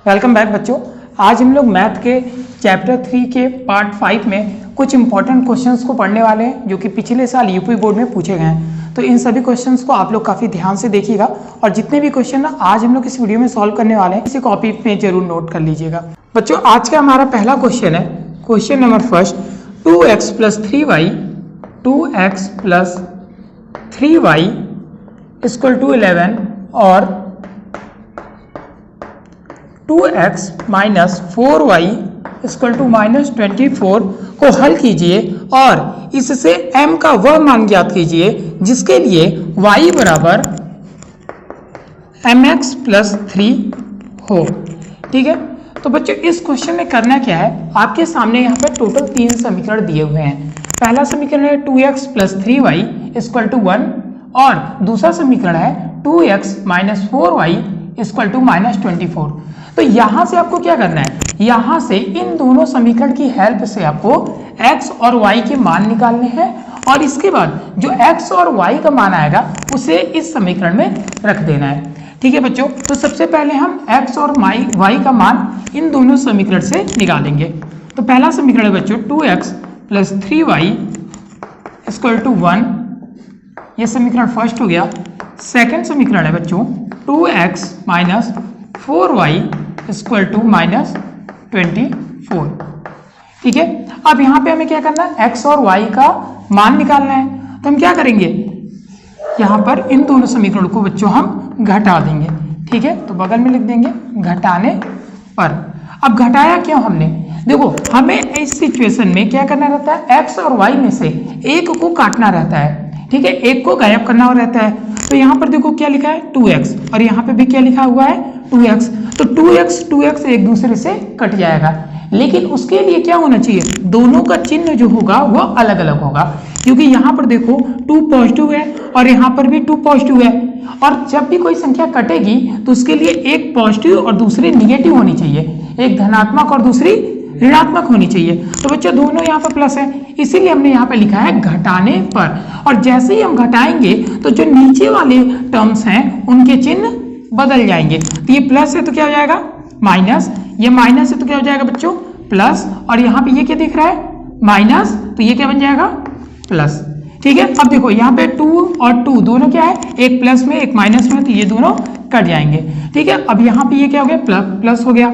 Welcome back बच्चों। आज हम लोग मैथ के चैप्टर 3 के पार्ट 5 में कुछ इंपॉर्टेंट क्वेश्चंस को पढ़ने वाले हैं जो कि पिछले साल यूपी बोर्ड में पूछे गए हैं। तो इन सभी क्वेश्चंस को आप लोग काफ़ी ध्यान से देखिएगा और जितने भी क्वेश्चन आज हम लोग इस वीडियो में सॉल्व करने वाले हैं इसे कॉपी पे जरूर नोट कर लीजिएगा। बच्चों आज का हमारा पहला क्वेश्चन है, question number first, 2x + 3y 2x + 3y = 11 और 2x - 4y = -24 को हल कीजिए और इससे m का वह मान ज्ञात कीजिए जिसके लिए y बराबर mx + 3 हो। ठीक है, तो बच्चों इस क्वेश्चन में करना क्या है, आपके सामने यहाँ पर टोटल 3 समीकरण दिए हुए हैं। पहला समीकरण है 2x + 3y = 1 और दूसरा समीकरण है 2x - 4y = -24। तो यहां से आपको क्या करना है, यहां से इन दोनों समीकरण की हेल्प से आपको x और y के मान निकालने हैं और इसके बाद जो x और y का मान आएगा उसे इस समीकरण में रख देना है। ठीक है बच्चों, तो सबसे पहले हम x और y का मान इन दोनों समीकरण से निकालेंगे। तो पहला समीकरण है बच्चों 2x + 3y = 1, ये समीकरण फर्स्ट हो गया। सेकंड समीकरण है बच्चों 2x - 4y = -24। ठीक है, अब यहाँ पे हमें क्या करना है, x और y का मान निकालना है। तो हम क्या करेंगे, यहाँ पर इन दोनों समीकरणों को बच्चों हम घटा देंगे। ठीक है, तो बगल में लिख देंगे घटाने पर। अब घटाया क्यों हमने, देखो हमें इस सिचुएशन में क्या करना रहता है, x और y में से एक को काटना रहता है। ठीक है, एक को गायब करना रहता है। तो यहाँ पर देखो क्या लिखा है 2x और यहाँ पे भी क्या लिखा हुआ है 2x। तो 2x एक दूसरे से कट जाएगा, लेकिन उसके लिए क्या होना चाहिए, दोनों का चिन्ह जो होगा वो अलग अलग होगा, क्योंकि यहाँ पर देखो 2 पॉजिटिव है और यहाँ पर भी 2 पॉजिटिव है। और जब भी कोई संख्या कटेगी तो उसके लिए एक पॉजिटिव और दूसरी निगेटिव होनी चाहिए, एक धनात्मक और दूसरी ऋणात्मक होनी चाहिए। तो बच्चों दोनों यहाँ पर प्लस है, इसीलिए हमने यहाँ पे लिखा है घटाने पर। और जैसे ही हम घटाएंगे तो जो नीचे वाले टर्म्स हैं उनके चिन्ह बदल जाएंगे। तो ये प्लस है तो क्या हो जाएगा माइनस, ये माइनस है तो क्या हो जाएगा बच्चों प्लस, और यहाँ पे ये क्या दिख रहा है माइनस, तो ये क्या बन जाएगा प्लस। ठीक है, अब देखो यहाँ पे 2 और 2 दोनों क्या है, एक प्लस में एक माइनस में, तो ये दोनों कट जाएंगे। ठीक है, अब यहाँ पे ये क्या हो गया प्लस हो गया,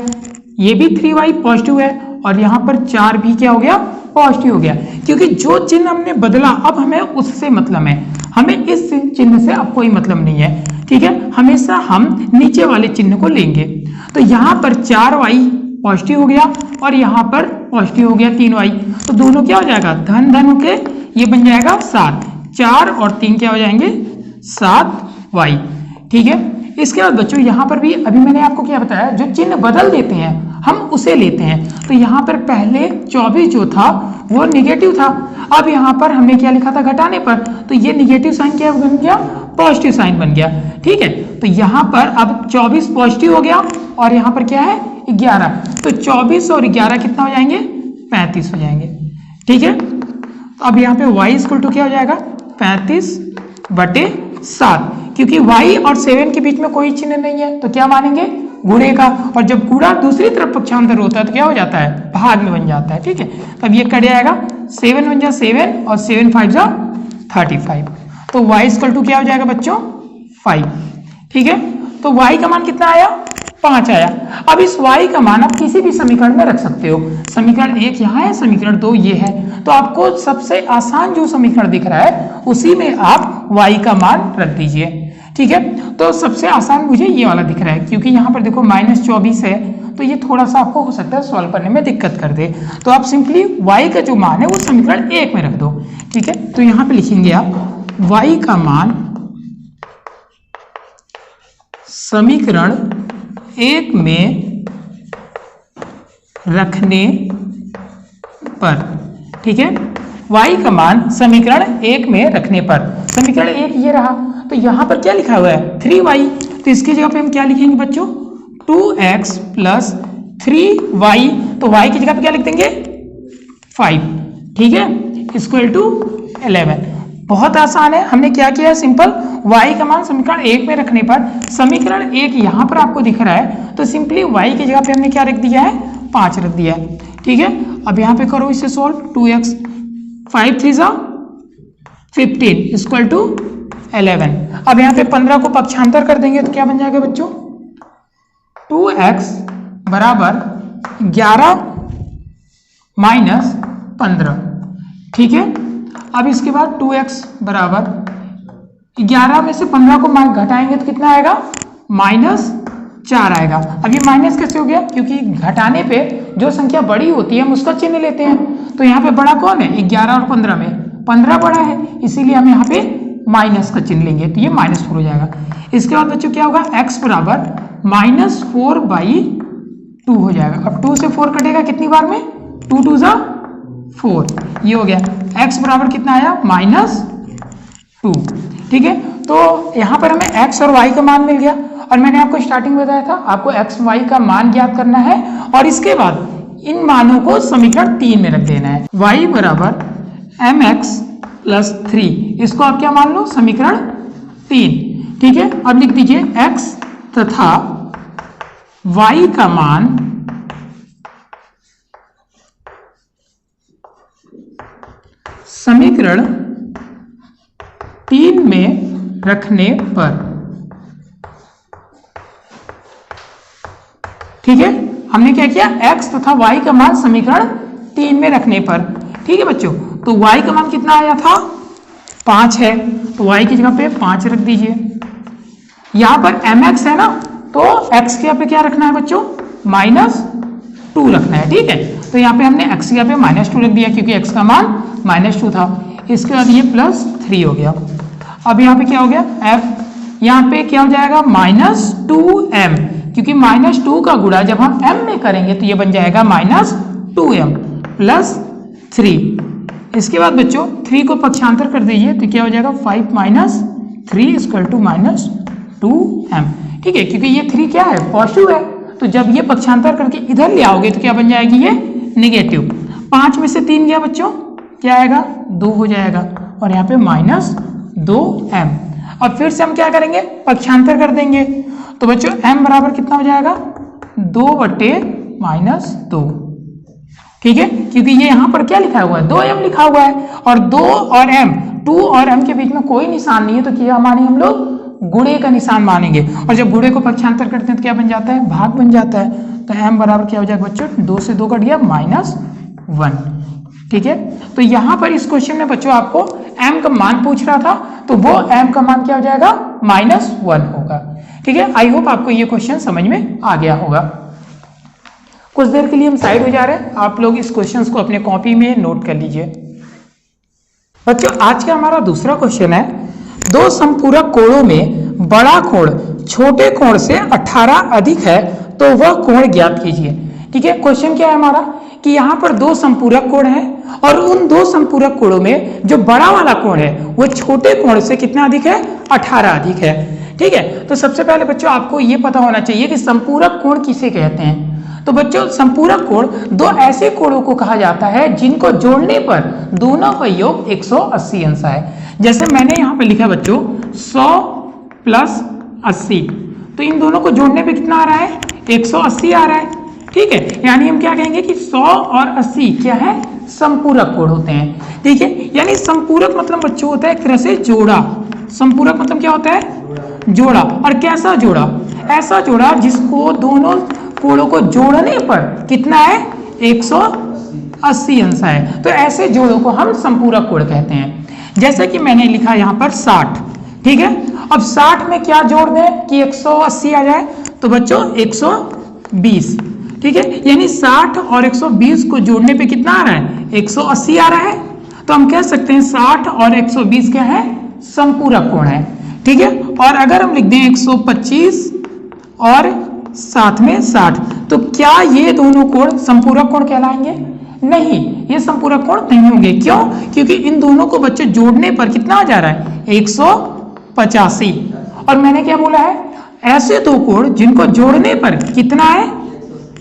ये भी 3y पॉजिटिव है और यहाँ पर 4 भी क्या हो गया पॉजिटिव हो गया, क्योंकि जो चिन्ह हमने बदला अब हमें उससे मतलब है, हमें इस चिन्ह से अब कोई मतलब नहीं है। ठीक है, हमेशा हम नीचे वाले चिन्ह को लेंगे। तो यहाँ पर 4y पॉजिटिव हो गया और यहाँ पर पॉजिटिव हो गया 3y, तो दोनों क्या हो जाएगा धन धन होके ये बन जाएगा 7, 4 और 3 क्या हो जाएंगे 7y। ठीक है, इसके बाद बच्चों यहाँ पर भी अभी मैंने आपको क्या बताया, जो चिन्ह बदल देते हैं हम उसे लेते हैं। तो यहाँ पर पहले 24 जो था वो निगेटिव था, अब यहाँ पर हमने क्या लिखा था घटाने पर, तो ये निगेटिव साइन क्या बन गया पॉजिटिव साइन बन गया। ठीक है, तो यहाँ पर अब 24 पॉजिटिव हो गया और यहाँ पर क्या है 11, तो 24 और 11 कितना हो जाएंगे 35 हो जाएंगे। ठीक है, तो अब यहाँ पे y = क्या हो जाएगा 35/7, क्योंकि y और 7 के बीच में कोई चिन्ह नहीं है तो क्या मानेंगे गुणे का, और जब गुणा दूसरी तरफ पक्षांतर होता है तो क्या हो जाता है भाग में बन जाता है। ठीक है, तब ये कट जाएगा 7 × 7 और 7 × 5 = 35, तो y = क्या हो जाएगा बच्चों 5। ठीक है, तो y का मान कितना आया 5 आया। अब इस y का मान आप किसी भी समीकरण में रख सकते हो, समीकरण 1 यहाँ है, समीकरण 2 ये है, तो आपको सबसे आसान जो समीकरण दिख रहा है उसी में आप y का मान रख दीजिए। ठीक है, तो सबसे आसान मुझे ये वाला दिख रहा है, क्योंकि यहाँ पर देखो -24 है तो ये थोड़ा सा आपको हो सकता है सॉल्व करने में दिक्कत कर दे, तो आप सिंपली y का जो मान है वो समीकरण 1 में रख दो। ठीक है, तो यहाँ पे लिखेंगे आप y का मान समीकरण 1 में रखने पर। ठीक है, y का मान समीकरण 1 में रखने पर, समीकरण 1 ये रहा, तो यहाँ पर क्या लिखा हुआ है 3y, तो इसकी जगह पे हम क्या लिखेंगे बच्चों 2x + 3y, तो y की जगह पे क्या लिख देंगे 5। ठीक है, = 11। बहुत आसान है। हमने क्या किया है, सिंपल y का मान समीकरण 1 में रखने पर समीकरण 1 यहाँ पर आपको दिख रहा है, तो सिंपली y की जगह पे हमने क्या रख दिया है, 5 रख दिया है। ठीक है, अब यहाँ पे करो इसे सॉल्व। 2x 5 3 15 equal to 11। अब यहाँ पे 15 को पक्षांतर कर देंगे तो क्या बन जाएगा बच्चों, 2x बराबर 11 माइनस 15। ठीक है, अब इसके बाद 2x बराबर 11 में से 15 को घटाएंगे तो कितना आएगा, -4 आएगा। अब ये माइनस कैसे हो गया, क्योंकि घटाने पे जो संख्या बड़ी होती है हम उसका चिन्ह लेते हैं। तो यहाँ पे बड़ा कौन है, 11 और 15 में 15 बड़ा है, इसीलिए हम यहाँ पे माइनस का चिन्ह लेंगे, तो ये -4 हो जाएगा। इसके बाद बच्चों क्या होगा, x बराबर -4/2 हो जाएगा। अब 2 से 4 कटेगा कितनी बार में, 2 2 4, ये हो गया। x बराबर कितना आया, -2। ठीक है, तो यहाँ पर हमें x और y का मान मिल गया, और मैंने आपको स्टार्टिंग में बताया था आपको x y का मान ज्ञात करना है, और इसके बाद इन मानों को समीकरण 3 में रख देना है। y बराबर mx + 3, इसको आप क्या मान लो, समीकरण 3। ठीक है, अब लिख दीजिए x तथा y का मान समीकरण 3 में रखने पर। ठीक है, हमने क्या किया, x तथा y का मान समीकरण 3 में रखने पर। ठीक है बच्चों, तो y का मान कितना आया था, 5 है, तो y की जगह पे 5 रख दीजिए। यहां पर mx है ना, तो x की जगह पे क्या रखना है बच्चों, -2 रखना है। ठीक है, तो यहाँ पे हमने x की जगह पे -2 रख दिया, क्योंकि x का मान -2 था। इसके बाद ये +3 हो गया। अब यहाँ पे क्या हो गया, f, यहाँ पे क्या हो जाएगा, -2m, क्योंकि -2 का गुणा जब हम m में करेंगे तो ये बन जाएगा -2m + 3। इसके बाद बच्चों 3 को पक्षांतर कर दीजिए तो क्या हो जाएगा, 5 - 3 = -2m। ठीक है, क्योंकि ये 3 क्या है, पॉजिटिव है, तो जब ये पक्षांतर करके इधर ले आओगे तो क्या बन जाएगी, ये नेगेटिव। 5 में से 3 गया बच्चों, क्या आएगा, 2 हो जाएगा, और यहाँ पे -2m। अब फिर से हम क्या करेंगे, पक्षांतर कर देंगे, तो बच्चों m बराबर कितना हो जाएगा, 2/-2। ठीक है, क्योंकि ये यहाँ पर क्या लिखा हुआ है, 2m लिखा हुआ है, और 2 और m, 2 और m के बीच में कोई निशान नहीं है, तो क्या मानेंगे हम लोग, गुणे का निशान मानेंगे। और जब गुणे को पक्षांतर करते हैं तो क्या बन जाता है, भाग बन जाता है। तो m बराबर क्या हो जाएगा बच्चों, 2 से 2 कट गया, -1। ठीक है, तो यहाँ पर इस क्वेश्चन में बच्चों आपको m का मान पूछ रहा था, तो वो m का मान क्या हो जाएगा, -1 होगा। ठीक है, आई होप आपको ये क्वेश्चन समझ में आ गया होगा। कुछ देर के लिए हम साइड हो जा रहे हैं, आप लोग इस क्वेश्चन को अपने कॉपी में नोट कर लीजिए। बच्चों आज का हमारा दूसरा क्वेश्चन है, दो संपूरक कोणों में बड़ा कोण छोटे कोण से 18 अधिक है तो वह कोण ज्ञात कीजिए। ठीक है, क्वेश्चन क्या है हमारा कि यहाँ पर दो संपूरक कोण है, और उन दो संपूरक कोणों में जो बड़ा वाला कोण है वो छोटे कोण से कितना अधिक है, 18 अधिक है। ठीक है, तो सबसे पहले बच्चों आपको ये पता होना चाहिए कि संपूरक कोण किसे कहते हैं। तो बच्चों संपूरक कोण दो ऐसे कोणों को कहा जाता है जिनको जोड़ने पर दोनों का योग 180 अंश है। जैसे मैंने यहाँ पे लिखा बच्चों 100 + 80, तो इन दोनों को जोड़ने पे कितना आ रहा है, 180 आ रहा है। ठीक है, यानी हम क्या कहेंगे कि 100 और 80 क्या है, संपूरक कोण होते हैं। ठीक है, यानी संपूरक मतलब बच्चों होता है एक तरह से जोड़ा। संपूरक मतलब क्या होता है, जोड़ा। और कैसा जोड़ा, ऐसा जोड़ा जिसको दोनों कोणों को जोड़ने पर कितना है, 180 अंश है। तो ऐसे जोड़ों को हम संपूरक कोण कहते हैं। जैसे कि मैंने लिखा यहाँ पर 60। ठीक है, अब 60 में क्या जोड़ दें कि 180 आ जाए, तो बच्चों 120। ठीक है, यानी 60 और 120 को जोड़ने पे कितना आ रहा है, 180 आ रहा है। तो हम कह सकते हैं 60 और 120 क्या है, संपूरक कोण है। ठीक है, और अगर हम लिख दें 125 और साथ में 60, तो क्या ये दोनों कोण संपूरक कोण कहलाएंगे, नहीं, ये संपूरक कोण नहीं होंगे। क्यों, क्योंकि इन दोनों को बच्चे जोड़ने पर कितना आ जा रहा है, 185। और मैंने क्या बोला है, ऐसे दो कोण जिनको जोड़ने पर कितना है,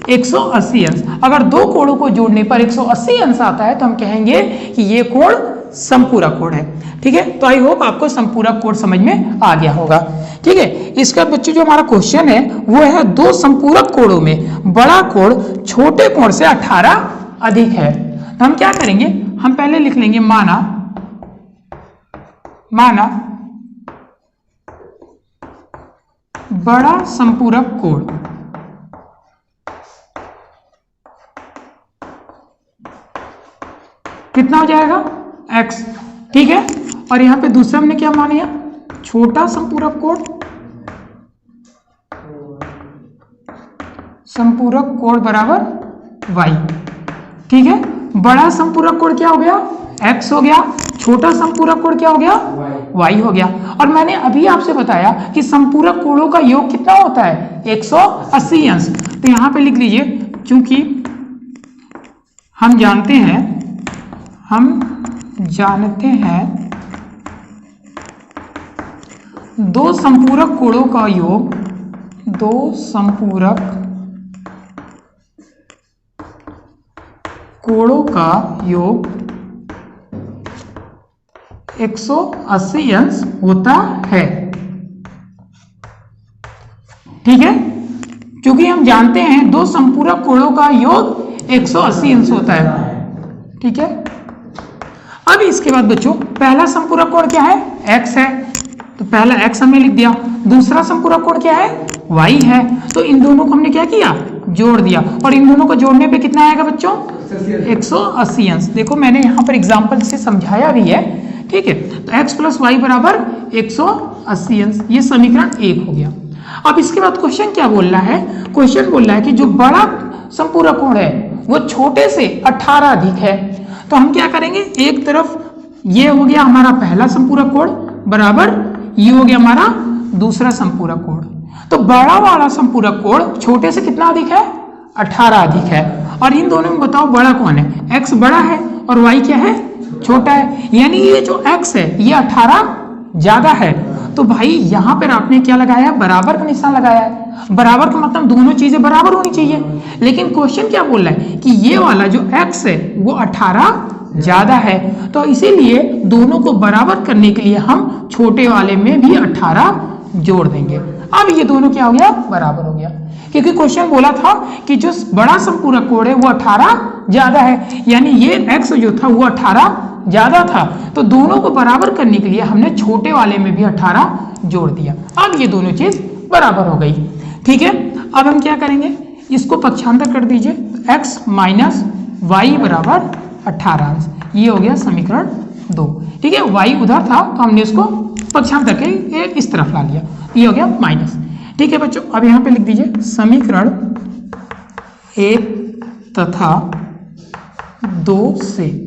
180 अंश। अगर दो कोणों को जोड़ने पर 180 अंश आता है तो हम कहेंगे कि ये कोण संपूरक कोण है। ठीक है, तो आई होप आपको संपूरक कोण समझ में आ गया होगा। ठीक है, इसका बच्चों जो हमारा क्वेश्चन है वो है दो संपूरक कोणों में बड़ा कोण छोटे कोण से 18 अधिक है। तो हम क्या करेंगे, हम पहले लिख लेंगे माना बड़ा संपूरक कोण कितना हो जाएगा x। ठीक है, और यहां पे दूसरा हमने क्या मान लिया, छोटा संपूरक कोण बराबर y। ठीक है, बड़ा संपूरक कोण क्या हो गया, x हो गया, छोटा संपूरक कोण क्या हो गया, y हो गया। और मैंने अभी आपसे बताया कि संपूरक कोणों का योग कितना होता है, 180 अंश। तो यहां पे लिख लीजिए, क्योंकि हम जानते हैं दो संपूरक कोणों का योग 180 अंश होता है। ठीक है, क्योंकि हम जानते हैं दो संपूरक कोणों का योग 180 अंश होता है। ठीक है, अब इसके बाद बच्चों पहला संपूरक कोण क्या है, x है, तो पहला x हमने लिख दिया। दूसरा संपूरक कोण क्या है, y है। तो इन दोनों को हमने क्या किया, जोड़ दिया, और इन दोनों को जोड़ने पे कितना आएगा बच्चों, 180 अंश। देखो मैंने यहाँ पर एग्जाम्पल से समझाया भी है। ठीक है, तो x प्लस वाई बराबर 180 अंश, ये समीकरण 1 हो गया। अब इसके बाद क्वेश्चन क्या बोल रहा है, क्वेश्चन बोल रहा है कि जो बड़ा संपूरक कोण है वो छोटे से 18 अधिक है। तो हम क्या करेंगे, एक तरफ ये हो गया हमारा पहला संपूरक कोण बराबर ये हो गया हमारा दूसरा संपूरक कोण। तो बड़ा वाला संपूरक कोण छोटे से कितना अधिक है, 18 अधिक है। और इन दोनों में बताओ बड़ा कौन है, x बड़ा है और y क्या है, छोटा है। यानी ये जो x है ये 18 ज्यादा है। तो भाई यहाँ पर आपने क्या लगाया है, बराबर का निशान लगाया है। बराबर का मतलब दोनों चीजें बराबर होनी चाहिए। लेकिन क्वेश्चन क्या बोल रहा है कि ये वाला जो x है वो 18 ज्यादा है, तो इसीलिए दोनों को बराबर करने के लिए हम छोटे वाले में भी 18 जोड़ देंगे। अब ये दोनों क्या हो गया, बराबर हो गया, क्योंकि क्वेश्चन बोला था कि जो बड़ा संपूरक कोण है वो 18 ज्यादा है, यानी ये x जो था वो 18 ज्यादा था। तो दोनों को बराबर करने के लिए हमने छोटे वाले में भी 18 जोड़ दिया। अब ये दोनों चीज बराबर हो गई। ठीक है, अब हम क्या करेंगे, इसको पक्षांतर कर दीजिए, x माइनस वाई बराबर 18 अंश, ये हो गया समीकरण 2। ठीक है, y उधर था तो हमने इसको पक्षांतर के इस तरफ ला लिया, ये हो गया माइनस। ठीक है बच्चों, अब यहाँ पे लिख दीजिए समीकरण 1 तथा 2 से,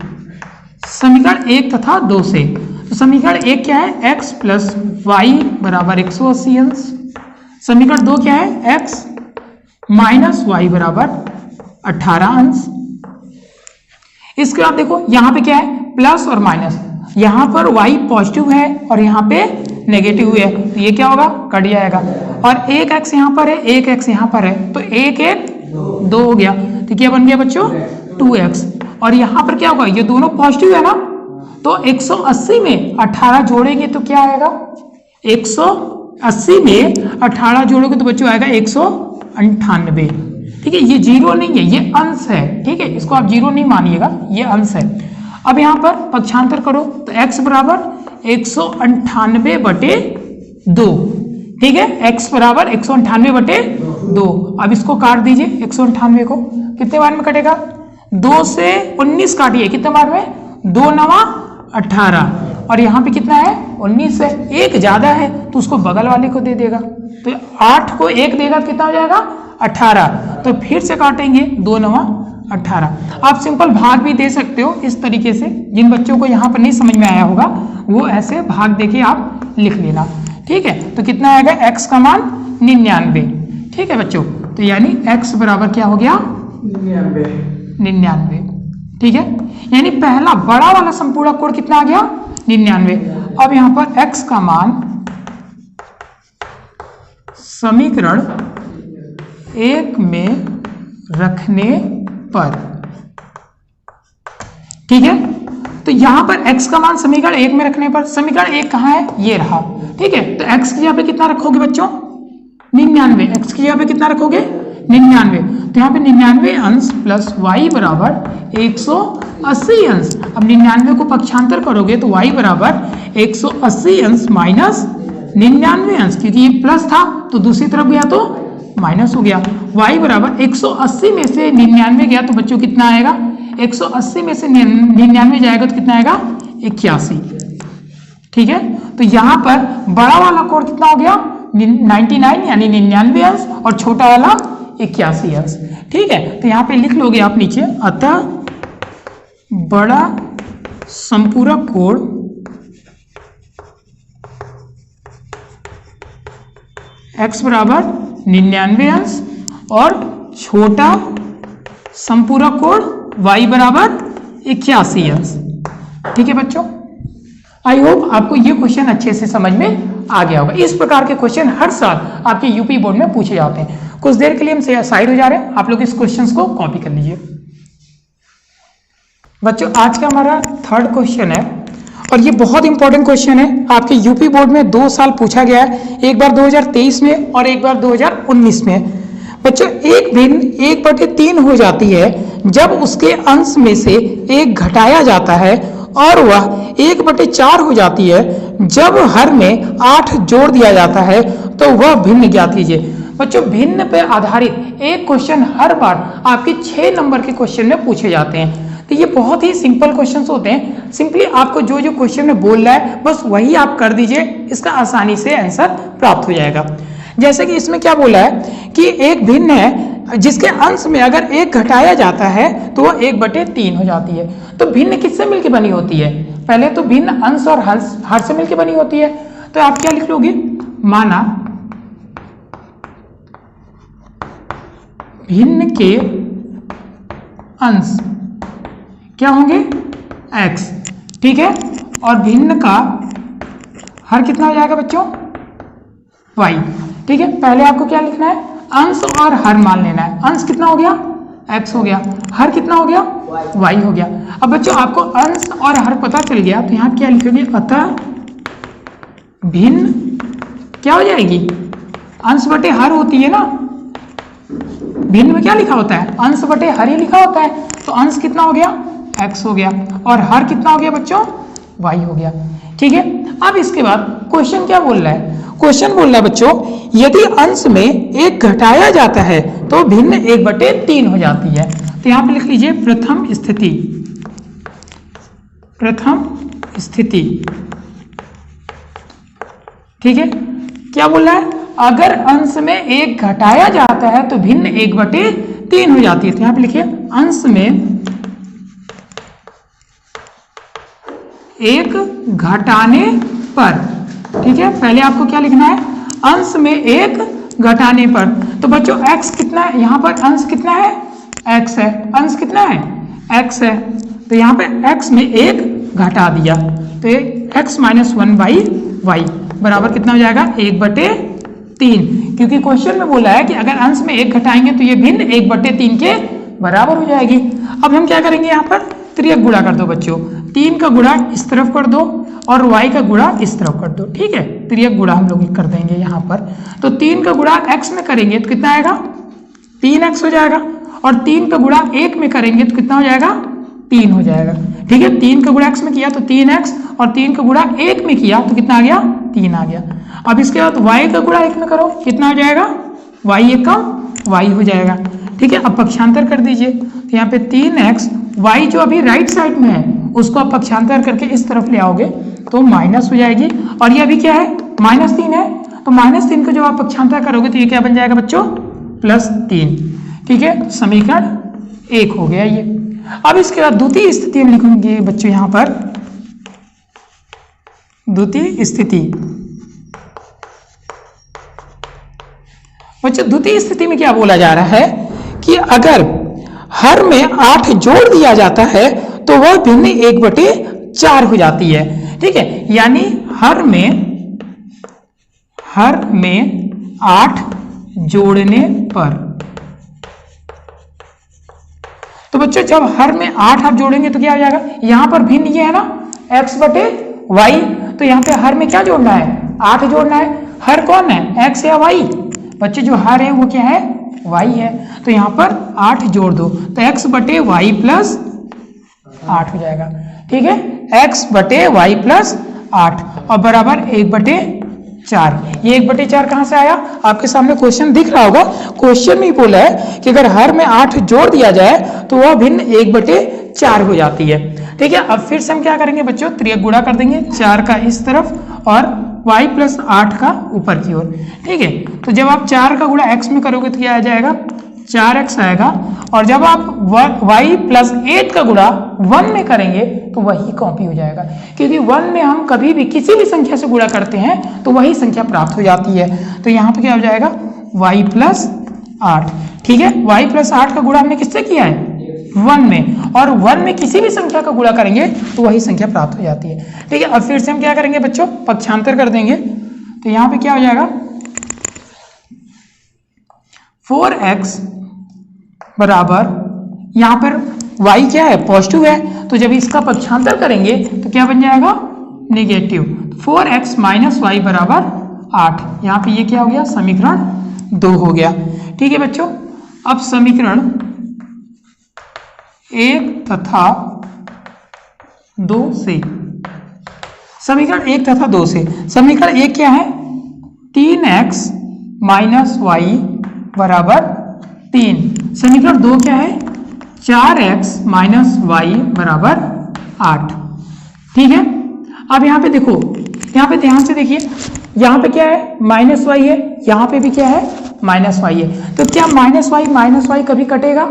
समीकरण 1 तथा 2 से। तो समीकरण 1 क्या है, x प्लस वाई बराबर 180 अंश। समीकरण 2 क्या है, x माइनस वाई बराबर 18 अंश। इसके बाद देखो यहाँ पे क्या है, प्लस और माइनस, यहाँ पर y पॉजिटिव है और यहाँ पे नेगेटिव है, तो ये क्या होगा, कट जाएगा। और एक x यहाँ पर है, एक x यहाँ पर है, तो एक 2 हो गया। तो क्या बन गया बच्चों, 2x। और यहाँ पर क्या होगा, ये दोनों पॉजिटिव है ना, तो 180 में 18 जोड़ेंगे तो क्या आएगा, 180 में 18 जोड़ोगे तो बच्चों आएगा 198। ठीक है, ये जीरो नहीं है, ये अंश है। ठीक है, इसको आप जीरो नहीं मानिएगा, ये अंश है। अब यहाँ पर पक्षांतर करो तो x बराबर 198/2। ठीक है, x बराबर 198/2। अब इसको काट दीजिए, 198 को कितने बार में कटेगा, 2 से 19 काटिए, कितने बार में, 2 9 18। और यहाँ पे कितना है, 19 है, एक ज्यादा है तो उसको बगल वाले को दे देगा, तो 8 को 1 देगा तो कितना हो जाएगा, 18। तो फिर से काटेंगे, 2 9 18। आप सिंपल भाग भी दे सकते हो इस तरीके से, जिन बच्चों को यहाँ पर नहीं समझ में आया होगा वो ऐसे भाग देके आप लिख लेना। ठीक है, तो कितना आएगा, x का मान 99। ठीक है बच्चों, तो यानी x बराबर क्या हो गया, 99। ठीक है, यानी पहला बड़ा वाला संपूरक कोण कितना आ गया, 99। अब यहाँ पर x का मान समीकरण 1 में रखने पर, ठीक है, तो यहाँ पर x का मान समीकरण 1 में रखने पर समीकरण 1 कहाँ है, ये रहा। ठीक है, तो x की जगह पे कितना रखोगे बच्चों, 99। x की जगह पे कितना रखोगे, 99। तो यहाँ पे 99 अंश प्लस y बराबर 180 अंश। अब 99 को पक्षांतर करोगे तो y बराबर 180 अंश माइनस 99 अंश, क्योंकि ये प्लस था तो दूसरी तरफ गया तो माइनस हो गया। y बराबर 180 में से 99 गया तो बच्चों कितना आएगा, 180 में से 99 जाएगा तो कितना आएगा, 81। ठीक है, तो यहाँ पर बड़ा वाला कोण कितना हो गया, 99 यानी 99 अंश, और छोटा वाला 81 अंश। ठीक है, तो यहाँ पे लिख लोगे आप नीचे, अतः बड़ा संपूरक कोण x बराबर 99 अंश और छोटा संपूरक कोण y बराबर 81 अंश। ठीक है बच्चों, आई होप आपको ये क्वेश्चन अच्छे से समझ में आ गया होगा। इस प्रकार के क्वेश्चन हर साल आपके यूपी बोर्ड में पूछे जाते हैं। कुछ देर के लिए हम साइड हो जा रहे हैं, आप लोग इस क्वेश्चन को कॉपी कर लीजिए। बच्चों आज का हमारा थर्ड क्वेश्चन है और ये बहुत इंपॉर्टेंट क्वेश्चन है। आपके यूपी बोर्ड में 2 साल पूछा गया है, एक बार 2023 में और एक बार 2019 में। बच्चों एक भिन्न 1/3 हो जाती है जब उसके अंश में से 1 घटाया जाता है, और वह 1/4 हो जाती है जब हर में 8 जोड़ दिया जाता है, तो वह भिन्न ज्ञात कीजिए। बच्चों भिन्न पर आधारित एक क्वेश्चन हर बार आपके 6 नंबर के क्वेश्चन में पूछे जाते हैं। तो ये बहुत ही सिंपल क्वेश्चंस होते हैं। सिंपली आपको जो जो क्वेश्चन में बोल रहा है बस वही आप कर दीजिए, इसका आसानी से आंसर प्राप्त हो जाएगा। जैसे कि इसमें क्या बोला है कि एक भिन्न है जिसके अंश में अगर 1 घटाया जाता है तो वह 1/3 हो जाती है। तो भिन्न किससे मिलकर बनी होती है, पहले तो भिन्न अंश और हर से मिलकर बनी होती है। तो आप क्या लिख लोगे, माना भिन्न के अंश क्या होंगे, x। ठीक है, और भिन्न का हर कितना हो जाएगा बच्चों, y। ठीक है, पहले आपको क्या लिखना है, अंश और हर मान लेना है। अंश कितना हो गया, x हो गया, हर कितना हो गया, y हो गया। अब बच्चों आपको अंश और हर पता चल गया तो यहाँ क्या लिखोगे, अतः भिन्न क्या हो जाएगी, अंश बटे हर होती है ना, भिन्न में क्या लिखा होता है, अंश बटे हर ही लिखा होता है। तो अंश कितना हो गया, x हो गया, और हर कितना हो गया बच्चों, y हो गया। ठीक है, अब इसके बाद क्वेश्चन क्या बोल रहा है, क्वेश्चन बोल रहा है बच्चों यदि अंश में 1 घटाया जाता है तो भिन्न 1/3 हो जाती है। तो यहां पे लिख लीजिए प्रथम स्थिति। प्रथम स्थिति, ठीक है, क्या बोल रहा है, अगर अंश में 1 घटाया जाता है तो भिन्न 1/3 हो जाती है। तो यहां पे लिखिए अंश में 1 घटाने पर। ठीक है, पहले आपको क्या लिखना है, अंश में 1 घटाने पर। तो बच्चों x कितना है, यहाँ पर अंश कितना है, x है, अंश कितना है, x है। तो यहाँ पे x में 1 घटा दिया तो x - 1/y बराबर कितना हो जाएगा, 1/3। क्योंकि क्वेश्चन में बोला है कि अगर अंश में 1 घटाएंगे तो ये भिन्न 1/3 के बराबर हो जाएगी। अब हम क्या करेंगे, यहाँ पर त्रियक गुणा कर दो बच्चों, 3 का गुणा इस तरफ कर दो और y का गुणा इस तरफ कर दो। ठीक है, त्रियक गुणा हम लोग कर देंगे यहाँ पर। तो 3 का गुणा x में करेंगे तो कितना आएगा, 3x हो जाएगा, और 3 का गुणा 1 में करेंगे तो कितना हो जाएगा, 3 हो जाएगा। ठीक है, 3 का गुणा x में किया तो 3x, और 3 का गुणा 1 में किया तो कितना आ गया, 3 आ गया। अब इसके बाद y का गुणा 1 में करो, कितना हो जाएगा, y = y हो जाएगा। ठीक है, अब पक्षांतर कर दीजिए। तो यहाँ पे 3x, y जो अभी राइट साइड में है उसको आप पक्षांतर करके इस तरफ ले आओगे तो माइनस हो जाएगी, और ये अभी क्या है, -3 है। तो -3 को जब आप पक्षांतर करोगे तो ये क्या बन जाएगा बच्चों, +3। ठीक है, समीकरण 1 हो गया ये। अब इसके बाद द्वितीय स्थिति में लिखेंगे बच्चों, यहाँ पर द्वितीय स्थिति। बच्चों द्वितीय स्थिति में क्या बोला जा रहा है कि अगर हर में 8 जोड़ दिया जाता है तो वह भिन्न 1/4 हो जाती है। ठीक है, यानी हर में 8 जोड़ने पर तो बच्चों जब हर में 8 आप जोड़ेंगे तो क्या हो जाएगा, यहाँ पर भिन्न ये है ना x बटे y, तो यहाँ पे हर में क्या जोड़ना है, 8 जोड़ना है। हर कौन है, x या y? बच्चे जो हर है वो क्या है, y है, तो यहाँ पर 8 जोड़ दो तो x बटे y प्लस 8 हो जाएगा। ठीक है, x बटे y प्लस 8 और बराबर 1/4। ये 1/4 कहाँ से आया, आपके सामने क्वेश्चन दिख रहा होगा। क्वेश्चन में बोला है कि अगर हर में 8 जोड़ दिया जाए तो वह भिन्न 1/4 हो जाती है। ठीक है, अब फिर से हम क्या करेंगे बच्चों, त्रिक गुणा कर देंगे 4 का इस तरफ और y प्लस 8 का ऊपर की ओर। ठीक है, तो जब आप 4 का गुणा x में करोगे तो क्या आ जाएगा, 4x आएगा, और जब आप y प्लस 8 का गुणा 1 में करेंगे तो वही कॉपी हो जाएगा, क्योंकि 1 में हम कभी भी किसी भी संख्या से गुणा करते हैं तो वही संख्या प्राप्त हो जाती है। तो यहाँ पे क्या हो जाएगा, y प्लस 8। ठीक है, y प्लस 8 का गुणा हमने किससे किया है, 1 में, और 1 में किसी भी संख्या का गुणा करेंगे तो वही संख्या प्राप्त हो जाती है। ठीक है, अब फिर से हम क्या करेंगे बच्चों, पक्षांतर कर देंगे। तो यहाँ पे क्या हो जाएगा, 4x बराबर, यहाँ पर y क्या है, पॉजिटिव है, तो जब इसका पक्षांतर करेंगे तो क्या बन जाएगा, नेगेटिव। 4x माइनस वाई बराबर 8। यहाँ पे ये क्या हो गया, समीकरण 2 हो गया। ठीक है बच्चों, अब समीकरण 1 तथा 2 से, समीकरण 1 तथा 2 से, समीकरण 1 क्या है, 3x माइनस वाई बराबर 3। समीकरण 2 क्या है, 4x माइनस वाई बराबर 8। ठीक है, अब यहाँ पे देखो, यहाँ पे ध्यान से देखिए, यहाँ पे क्या है, माइनस वाई है, यहाँ पे भी क्या है, माइनस वाई है। तो क्या माइनस वाई कभी कटेगा,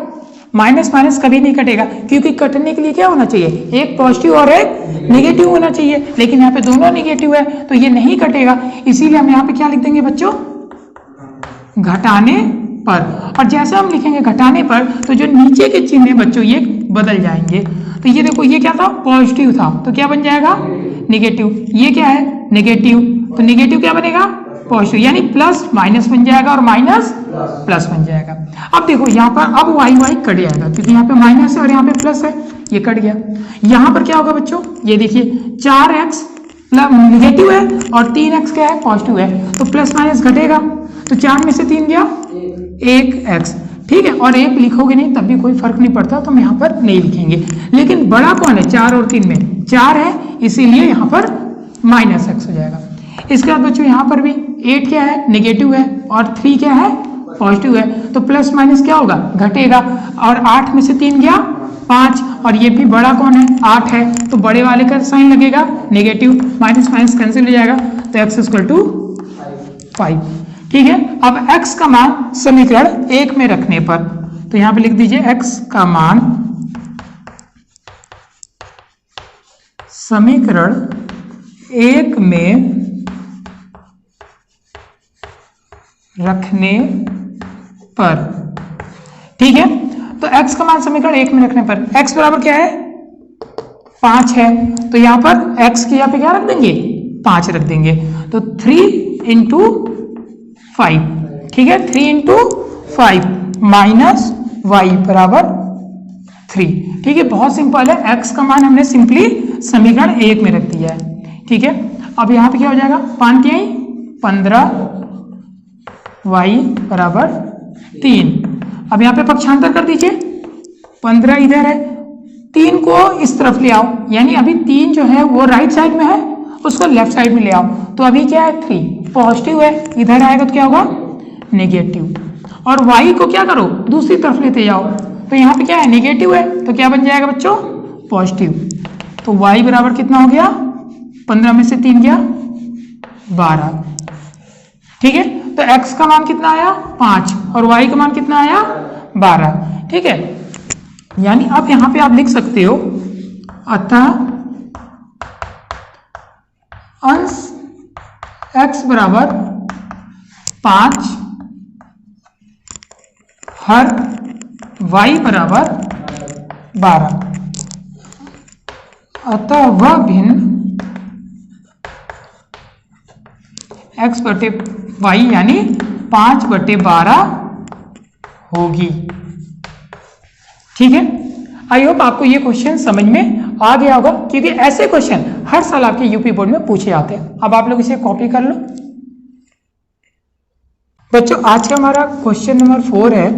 माइनस माइनस कभी नहीं कटेगा, क्योंकि कटने के लिए क्या होना चाहिए, एक पॉजिटिव और एक नेगेटिव होना चाहिए, लेकिन यहाँ पे दोनों नेगेटिव है तो ये नहीं कटेगा। इसीलिए हम यहाँ पे क्या लिख देंगे बच्चों, घटाने पर। और जैसे हम लिखेंगे घटाने पर तो जो नीचे के चिन्ह है बच्चों ये बदल जाएंगे। तो ये देखो, ये क्या था, पॉजिटिव था, तो क्या बन जाएगा, नेगेटिव। ये क्या है, नेगेटिव, तो नेगेटिव क्या बनेगा, पॉजिटिव, यानी प्लस माइनस बन जाएगा और माइनस प्लस बन जाएगा। अब देखो यहाँ पर अब वाई कट जाएगा, क्योंकि यहाँ पे माइनस है और यहाँ पे प्लस है, ये कट गया। यहाँ पर क्या होगा बच्चों, ये देखिए 4x नेगेटिव है और 3x क्या है, पॉजिटिव है, तो प्लस माइनस घटेगा, तो 4 में से 3 गया 1x। ठीक है, और 1 लिखोगे नहीं तब भी कोई फर्क नहीं पड़ता, तो हम यहाँ पर नहीं लिखेंगे। लेकिन बड़ा कौन है, 4 और 3 में 4 है, इसीलिए यहाँ पर माइनस x हो जाएगा। इसके बाद बच्चों यहाँ पर भी 8 क्या है, नेगेटिव है, और 3 क्या है, पॉजिटिव है, तो प्लस माइनस क्या होगा, घटेगा, और 8 में से 3 गया 5, और ये भी बड़ा कौन है, 8 है, तो बड़े वाले का साइन लगेगा नेगेटिव, माइनस माइनस कैंसिल हो जाएगा, तो x इक्वल टू 5। ठीक है, अब x का मान समीकरण 1 में रखने पर, तो यहां पे लिख दीजिए x का मान समीकरण 1 में रखने पर। ठीक है, तो x का मान समीकरण 1 में रखने पर x बराबर क्या है, 5 है, तो यहां पर x की यहाँ पे क्या रख देंगे, 5 रख देंगे, तो 3 इंटू 5। ठीक है, 3 इंटू 5 माइनस वाई बराबर 3। ठीक है, बहुत सिंपल है, x का मान हमने सिंपली समीकरण 1 में रख दिया है। ठीक है, अब यहाँ पे क्या हो जाएगा, 5 के 15 y बराबर 3। अब यहाँ पे पक्षांतर कर दीजिए, 15 इधर है, 3 को इस तरफ ले आओ, यानी अभी 3 जो है वो राइट साइड में है, उसको लेफ्ट साइड में ले आओ, तो अभी क्या है, 3 पॉजिटिव है, इधर आएगा तो क्या होगा, नेगेटिव, और y को क्या करो, दूसरी तरफ लेते जाओ, तो यहाँ पे क्या है, नेगेटिव है, तो क्या बन जाएगा बच्चों, पॉजिटिव। तो y बराबर कितना हो गया, 15 में से 3 गया 12। ठीक है, तो x का मान कितना आया, 5, और y का मान कितना आया, 12। ठीक है, यानी अब यहां पे आप लिख सकते हो, अतः अंश x बराबर 5 हर y बराबर 12, अतः वह भिन्न x बटे y यानी 5/12 होगी। ठीक है, आई होप आपको ये क्वेश्चन समझ में आ गया होगा, क्योंकि ऐसे क्वेश्चन हर साल आपके यूपी बोर्ड में पूछे जाते हैं। अब आप लोग इसे कॉपी कर लो। बच्चों आज का हमारा क्वेश्चन नंबर 4 है,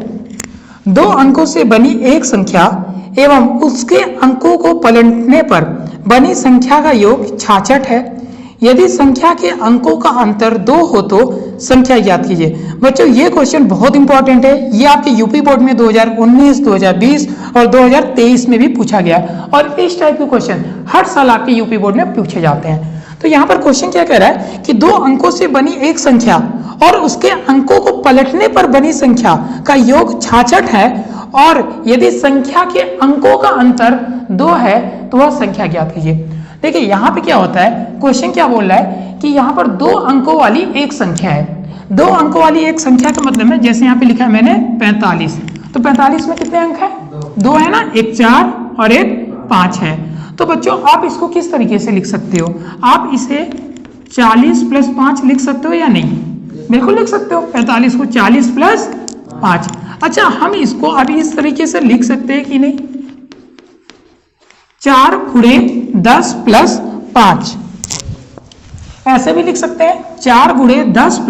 2 अंकों से बनी एक संख्या एवं उसके अंकों को पलटने पर बनी संख्या का योग 66 है। यदि संख्या के अंकों का अंतर 2 हो तो संख्या ज्ञात कीजिए। बच्चों ये क्वेश्चन बहुत इंपॉर्टेंट है, ये आपके यूपी बोर्ड में 2019, 2020 और 2023 में भी पूछा गया और इस टाइप के क्वेश्चन हर साल आपके यूपी बोर्ड में पूछे जाते हैं। तो यहाँ पर क्वेश्चन क्या कह रहा है कि 2 अंकों से बनी एक संख्या और उसके अंकों को पलटने पर बनी संख्या का योग 66 है और यदि संख्या के अंकों का अंतर 2 है तो वह संख्या ज्ञात कीजिए। देखिए यहाँ पे क्या होता है, क्वेश्चन क्या बोल रहा है कि यहाँ पर 2 अंकों वाली एक संख्या है। 2 अंकों वाली एक संख्या का मतलब है, जैसे यहाँ पे लिखा है मैंने 45, तो 45 में कितने अंक है? 2 है ना, एक 4 और एक 5 है। तो बच्चों आप इसको किस तरीके से लिख सकते हो? आप इसे 40 + 5 लिख सकते हो या नहीं? बिल्कुल लिख सकते हो, 45 को 40 + 5। अच्छा, हम इसको अभी इस तरीके से लिख सकते हैं कि नहीं? 4 × 10 + 5 ऐसे भी लिख सकते हैं, 4 × 10 +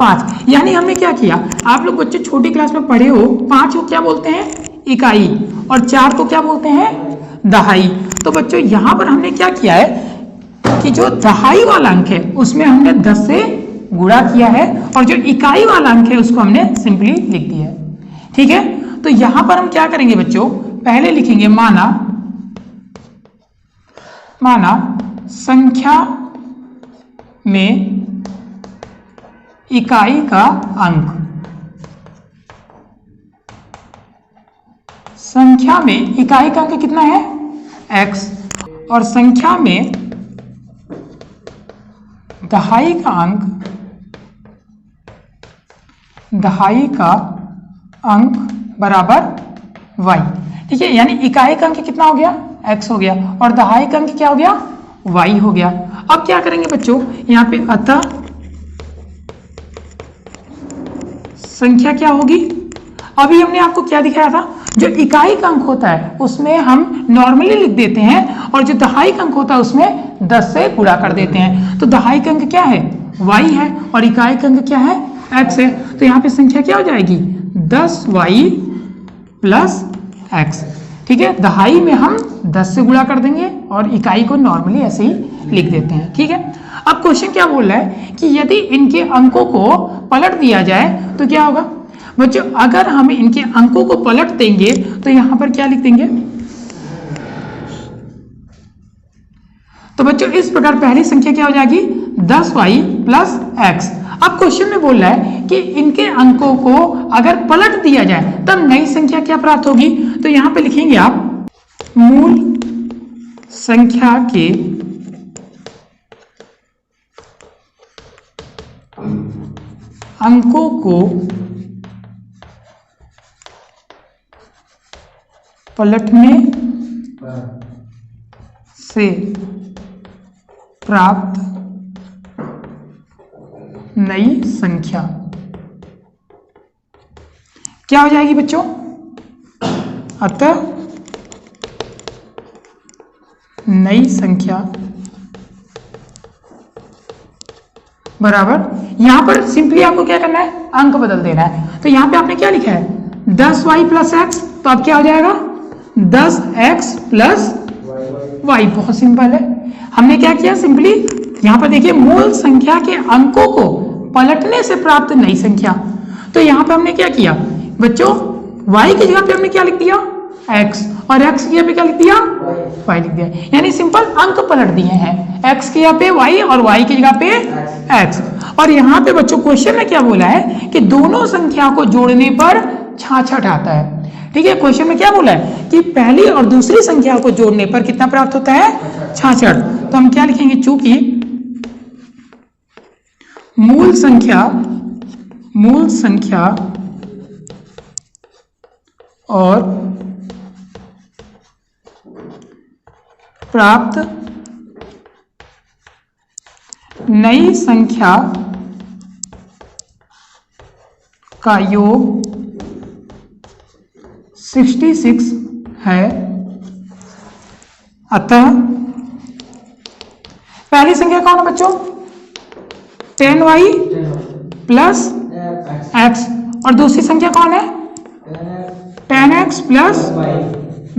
5। यानी हमने क्या किया, आप लोग बच्चे छोटी क्लास में पढ़े हो, 5 को क्या बोलते हैं? इकाई, और 4 को क्या बोलते हैं? दहाई। तो बच्चों यहां पर हमने क्या किया है कि जो दहाई वाला अंक है उसमें हमने 10 से गुणा किया है और जो इकाई वाला अंक है उसको हमने सिंपली लिख दिया है। ठीक है, तो यहां पर हम क्या करेंगे बच्चों, पहले लिखेंगे माना संख्या में इकाई का अंक, संख्या में इकाई का अंक कितना है? x, और संख्या में दहाई का अंक बराबर y। ठीक है, यानी इकाई का अंक कितना हो गया? x हो गया और दहाई का अंक क्या हो गया? y हो गया। अब क्या करेंगे बच्चों, यहाँ पे अतः संख्या क्या होगी? अभी हमने आपको क्या दिखाया था, जो इकाई का अंक होता है उसमें हम नॉर्मली लिख देते हैं और जो दहाई का अंक होता है उसमें 10 से गुणा कर देते हैं। तो दहाई का अंक क्या है? y है और इकाई का अंक क्या है? x है। तो यहाँ पे संख्या क्या हो जाएगी? 10y + x। ठीक है, दहाई में हम 10 से गुणा कर देंगे और इकाई को नॉर्मली ऐसे ही लिख देते हैं। ठीक है, अब क्वेश्चन क्या बोल रहा है कि यदि इनके अंकों को पलट दिया जाए तो क्या होगा? बच्चों अगर हम इनके अंकों को पलट देंगे तो यहां पर क्या लिख देंगे? तो बच्चों इस प्रकार पहली संख्या क्या हो जाएगी? 10y + x। अब क्वेश्चन में बोल रहा है कि इनके अंकों को अगर पलट दिया जाए तब नई संख्या क्या प्राप्त होगी? तो यहां पे लिखेंगे आप मूल संख्या के अंकों को पलटने से प्राप्त नई संख्या क्या हो जाएगी बच्चों? अतः नई संख्या बराबर, यहां पर सिंपली आपको क्या करना है? अंक बदल देना है। तो यहां पे आपने क्या लिखा है? 10y + x, तो अब क्या हो जाएगा? 10x + y। बहुत सिंपल है। हमने क्या किया? सिंपली यहां पर देखिए मूल संख्या के अंकों को पलटने से प्राप्त नई संख्या। तो यहां पे हमने क्या किया बच्चों? y की जगह पे हमने क्या लिख दिया? x, और x की जगह पे क्या लिख दिया? y लिख दिया। यानी सिंपल अंक पलट दिए हैं, x की जगह पे y और y की जगह पे x। और यहाँ पे बच्चों क्वेश्चन में क्या बोला है कि दोनों संख्या को जोड़ने पर 66 आता है। ठीक है, क्वेश्चन में क्या बोला है कि पहली और दूसरी संख्या को जोड़ने पर कितना प्राप्त होता है? 66। तो हम क्या लिखेंगे? चूंकि मूल संख्या और प्राप्त नई संख्या का योग 66 है, अतः पहली संख्या कौन है बच्चों? 10y प्लस x, और दूसरी संख्या कौन है? 10x प्लस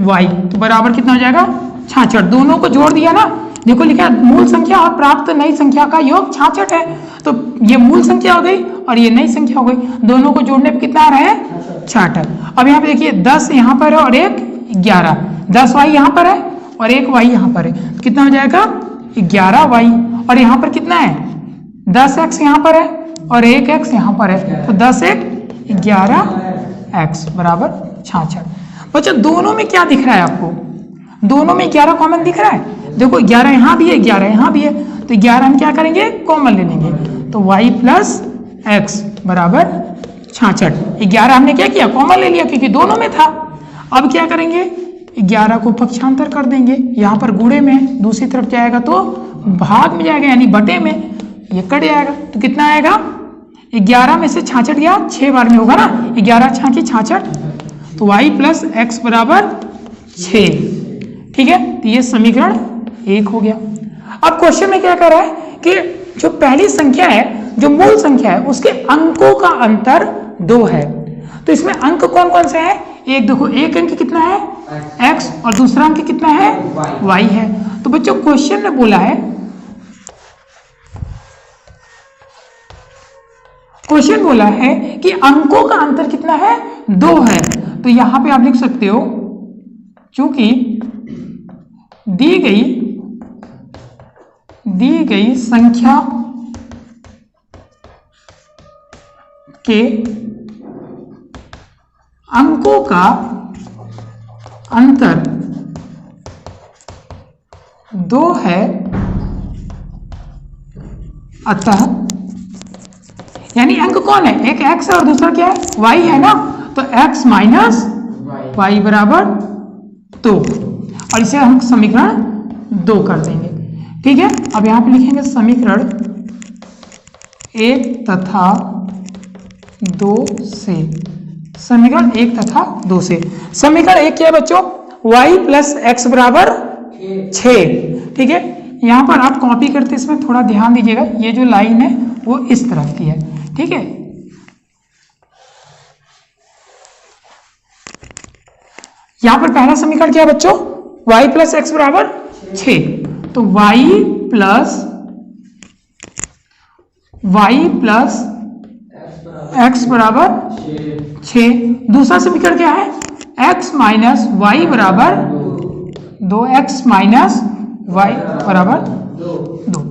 y, तो बराबर कितना हो जाएगा? 66। दोनों को जोड़ दिया ना, देखो लिखा मूल संख्या और प्राप्त नई संख्या का योग 66 है, तो ये मूल संख्या हो गई और ये नई संख्या हो गई, दोनों को जोड़ने पे कितना आ रहा है? 66। अब यहाँ पे देखिए 10 यहाँ पर है और एक 11, 10y यहाँ पर है और एक y यहाँ पर है, तो कितना हो जाएगा? 11y, और यहाँ पर कितना है? 10x यहाँ पर है और एक x यहाँ पर है, तो 10 एक 11x बराबर 66। बच्चों दोनों में क्या दिख रहा है आपको? दोनों में 11 कॉमन दिख रहा है। देखो 11 यहाँ भी है, 11 यहाँ भी है, तो 11 हम क्या करेंगे? कॉमन ले लेंगे, तो y प्लस एक्स बराबर 66। 11 हमने क्या किया? कॉमन ले लिया क्योंकि दोनों में था। अब क्या करेंगे? 11 को पक्षांतर कर देंगे, यहाँ पर गुणे में, दूसरी तरफ जाएगा तो भाग में जाएगा, यानी बटे में, ये कट जाएगा, तो कितना आएगा? 11 में से 66 गया, 6 बार में होगा ना, 11 छाकी 66, तो y प्लस एक्स बराबर 6। ठीक है, तो ये समीकरण 1 हो गया। अब क्वेश्चन में क्या कर रहा है कि जो पहली संख्या है, जो मूल संख्या है, उसके अंकों का अंतर 2 है, तो इसमें अंक कौन कौन से हैं? एक देखो, एक अंक कितना है? x, और दूसरा अंक कितना है? y है। तो बच्चों क्वेश्चन में बोला है, क्वेश्चन बोला है कि अंकों का अंतर कितना है? 2 है, तो यहां पे आप लिख सकते हो, चूंकि दी गई संख्या के अंकों का अंतर 2 है, अतः, यानी अंक कौन है? एक x है और दूसरा क्या है? y है ना, तो x माइनस y बराबर 2, और इसे हम समीकरण 2 कर देंगे। ठीक है, अब यहां पे लिखेंगे समीकरण 1 तथा 2 से, समीकरण 1 तथा 2 से। समीकरण 1 क्या है बच्चों? y प्लस एक्स बराबर 6। ठीक है, यहां पर आप कॉपी करते इसमें थोड़ा ध्यान दीजिएगा, ये जो लाइन है वो इस तरफ की है। ठीक है, यहां पर पहला समीकरण क्या है बच्चों? y प्लस एक्स बराबर 6, तो y प्लस एक्स बराबर 6। दूसरा समीकरण क्या है? x माइनस वाई बराबर 2, x माइनस वाई बराबर 2।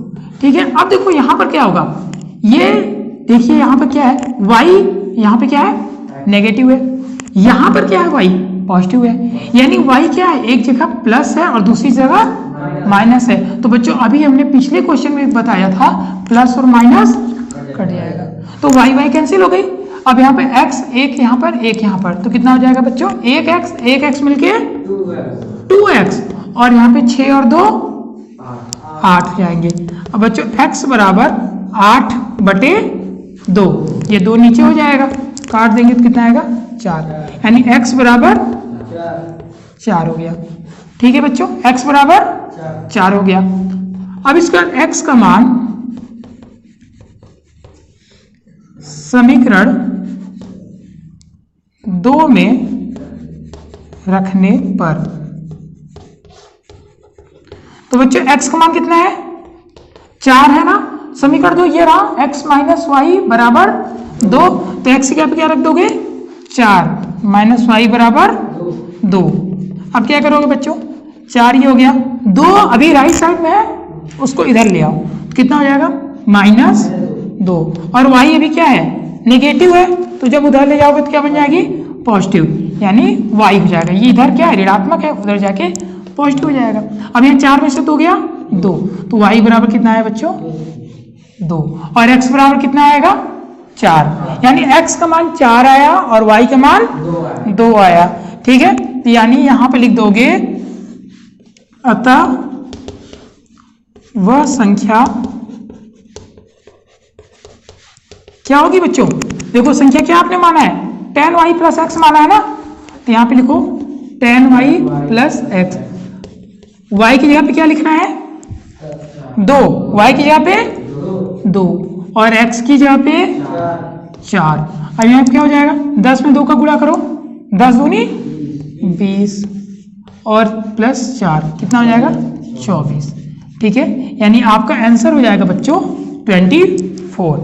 ठीक है, अब देखो यहां पर क्या होगा, ये देखिए यहां पर क्या है? y यहां पे क्या है? नेगेटिव है, यहां पर क्या है? y पॉजिटिव है, यानी y क्या है? एक जगह प्लस है और दूसरी जगह माइनस है। तो बच्चों अभी हमने पिछले क्वेश्चन में बताया था, प्लस और माइनस कट जाएगा, तो y कैंसिल हो गई। अब यहाँ पे x, एक यहाँ पर, एक यहाँ पर, तो कितना हो जाएगा बच्चों? एक x मिलके 2x, और यहाँ पे 6 और 2 8 हो जाएंगे। अब बच्चों x बराबर 8/2, ये 2 नीचे हो जाएगा, काट देंगे तो कितना आएगा? 4, यानी x बराबर 4 हो गया। ठीक है बच्चों, x बराबर 4 हो गया। अब इसका x का मान समीकरण 2 में रखने पर, तो बच्चों x का मान कितना है? 4 है ना, समीकरण 2 ये रहा, x माइनस वाई बराबर 2, तो x की क्या रख दोगे? 4 माइनस वाई बराबर 2। अब क्या करोगे बच्चों? 4 ये हो गया, 2 अभी राइट साइड में है, उसको इधर ले आओ, कितना हो जाएगा? -2, और y अभी क्या है? नेगेटिव है, तो जब उधर ले जाओगे तो क्या बन जाएगी? पॉजिटिव, यानी y हो जाएगा। ये इधर क्या है? ऋणात्मक है, उधर जाके पॉजिटिव हो जाएगा। अब यहाँ 4 में से 2 गया 2, तो y बराबर कितना है बच्चों? 2, और x बराबर कितना आएगा? 4, यानी x का मान 4 आया और y का मान 2 आया। ठीक है, तो यानी यहां पे लिख दोगे, अतः वह संख्या क्या होगी बच्चों? देखो संख्या क्या आपने माना है? 10y प्लस एक्स माना है ना, तो यहाँ पे लिखो 10y प्लस एक्स। y की जगह पे क्या लिखना है 2, y की जगह पे 2 और x की जगह पे 4। अब यहाँ पे क्या हो जाएगा 10 में 2 का गुणा करो, 10 दूनी 20 और प्लस 4 कितना हो जाएगा 24। ठीक है, यानी आपका आंसर हो जाएगा बच्चों 24।